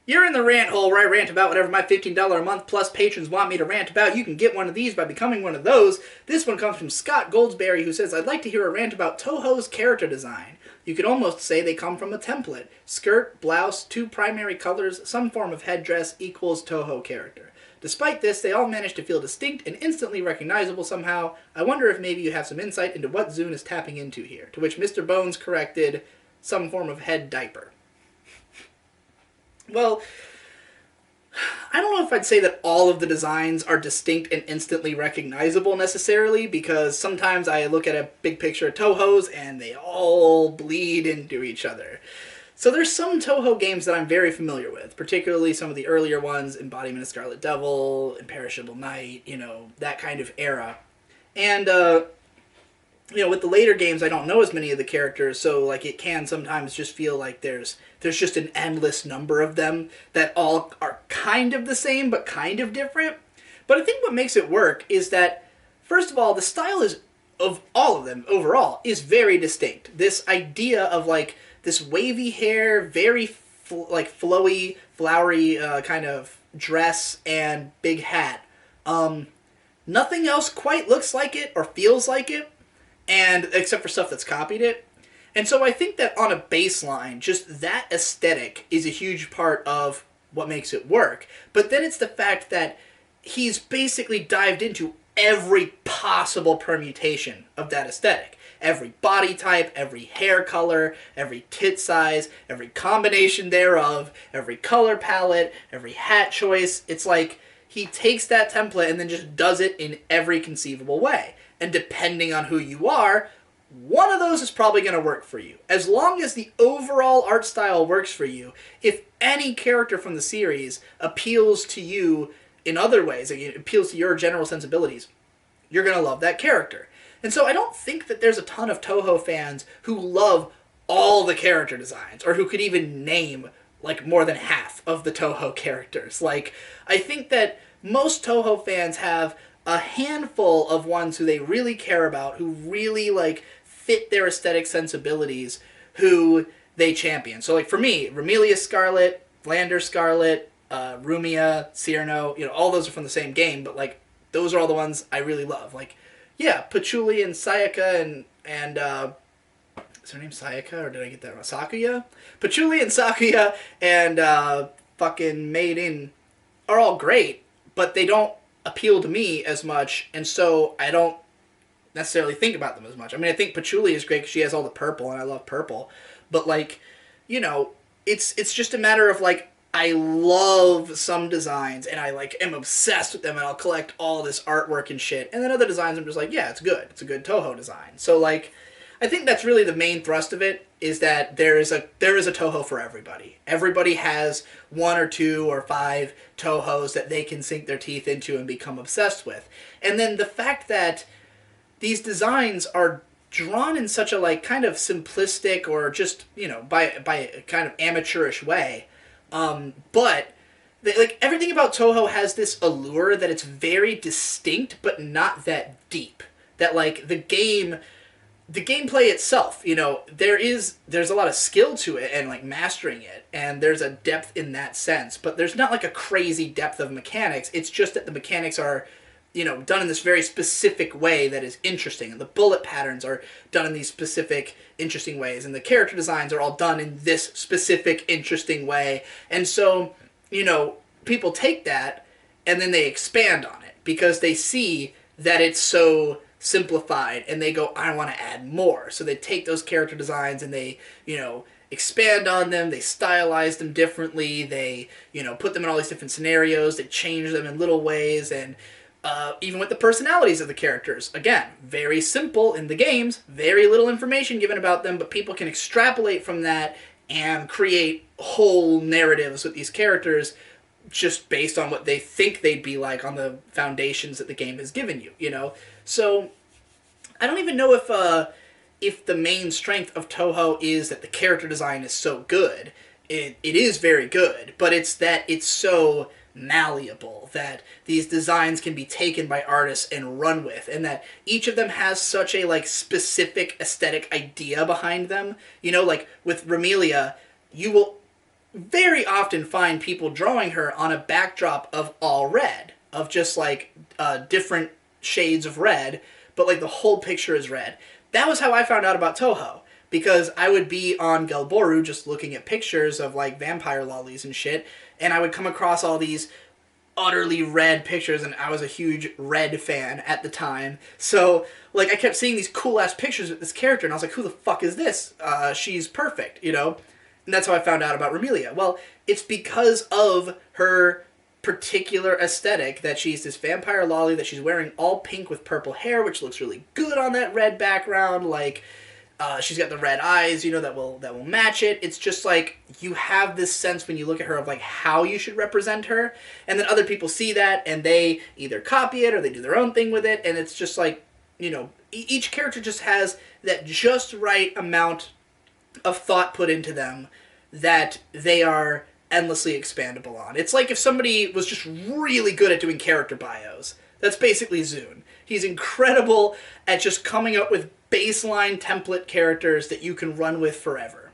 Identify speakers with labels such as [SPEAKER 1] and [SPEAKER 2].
[SPEAKER 1] You're in the rant hole where I rant about whatever my $15 a month plus patrons want me to rant about. You can get one of these by becoming one of those. This one comes from Scott Goldsberry, who says, I'd like to hear a rant about Touhou's character design. You could almost say they come from a template. Skirt, blouse, two primary colors, some form of headdress equals Touhou character. Despite this, they all manage to feel distinct and instantly recognizable somehow. I wonder if maybe you have some insight into what Zune is tapping into here. To which Mr. Bones corrected, some form of head diaper. Well, I don't know if I'd say that all of the designs are distinct and instantly recognizable necessarily, because sometimes I look at a big picture of Touhou's and they all bleed into each other. So there's some Touhou games that I'm very familiar with, particularly some of the earlier ones, Embodiment of Scarlet Devil, Imperishable Night, you know, that kind of era. And, you know, with the later games, I don't know as many of the characters, so, like, it can sometimes just feel like there's just an endless number of them that all are kind of the same, but kind of different. But I think what makes it work is that, first of all, the style of all of them, overall, is very distinct. This idea of, like, this wavy hair, very, flowy, flowery kind of dress and big hat. Nothing else quite looks like it or feels like it, and except for stuff that's copied it. And so I think that on a baseline, just that aesthetic is a huge part of what makes it work. But then it's the fact that he's basically dived into every possible permutation of that aesthetic. Every body type, every hair color, every tit size, every combination thereof, every color palette, every hat choice. It's like he takes that template and then just does it in every conceivable way. And depending on who you are, one of those is probably going to work for you. As long as the overall art style works for you, if any character from the series appeals to you in other ways, like it appeals to your general sensibilities, you're going to love that character. And so I don't think that there's a ton of Touhou fans who love all the character designs, or who could even name, like, more than half of the Touhou characters. Like, I think that most Touhou fans have a handful of ones who they really care about, who really, like, fit their aesthetic sensibilities, who they champion. So, like, for me, Romelia Scarlet, Vlander Scarlet, Rumia, Cyrano, you know, all those are from the same game, but, like, those are all the ones I really love. Like, yeah, Patchouli and Sayaka and is her name Sayaka, or did I get that wrong? Sakuya? Patchouli and Sakuya and fucking Maiden are all great, but they don't appeal to me as much, and so I don't necessarily think about them as much. I mean, I think Patchouli is great because she has all the purple, and I love purple, but, like, you know, it's just a matter of, like, I love some designs, and I, like, am obsessed with them, and I'll collect all this artwork and shit, and then other designs I'm just like, yeah, it's good. It's a good Touhou design. So, like, I think that's really the main thrust of it, is that there is a Touhou for everybody. Everybody has 1 or 2 or 5 Touhous that they can sink their teeth into and become obsessed with. And then the fact that these designs are drawn in such a, like, kind of simplistic, or just, you know, by a kind of amateurish way, but like, everything about Touhou has this allure that it's very distinct, but not that deep. That, like, the gameplay itself, you know, there's a lot of skill to it and, like, mastering it, and there's a depth in that sense, but there's not, like, a crazy depth of mechanics. It's just that the mechanics are, you know, done in this very specific way that is interesting, and the bullet patterns are done in these specific, interesting ways, and the character designs are all done in this specific, interesting way. And so, you know, people take that and then they expand on it because they see that it's so simplified, and they go, I want to add more. So they take those character designs and they, you know, expand on them, they stylize them differently, they, you know, put them in all these different scenarios, they change them in little ways, and even with the personalities of the characters. Again, very simple in the games, very little information given about them, but people can extrapolate from that and create whole narratives with these characters just based on what they think they'd be like on the foundations that the game has given you, you know? So, I don't even know if the main strength of Touhou is that the character design is so good. It is very good, but it's that it's so malleable, that these designs can be taken by artists and run with, and that each of them has such a, like, specific aesthetic idea behind them. You know, like with Romelia, you will very often find people drawing her on a backdrop of all red, of just like different shades of red, but like the whole picture is red. That was how I found out about Touhou. Because I would be on Gelboru just looking at pictures of like vampire lollies and shit, and I would come across all these utterly red pictures, and I was a huge red fan at the time. So, like, I kept seeing these cool ass pictures of this character, and I was like, who the fuck is this? She's perfect, you know? And that's how I found out about Remelia. Well, it's because of her particular aesthetic that she's this vampire lolly, that she's wearing all pink with purple hair, which looks really good on that red background. Like, she's got the red eyes, you know, that will match it. It's just like you have this sense when you look at her of like how you should represent her, and then other people see that and they either copy it or they do their own thing with it, and it's just like, you know, each character just has that just right amount of thought put into them that they are endlessly expandable on. It's like if somebody was just really good at doing character bios. That's basically Zune. He's incredible at just coming up with baseline template characters that you can run with forever.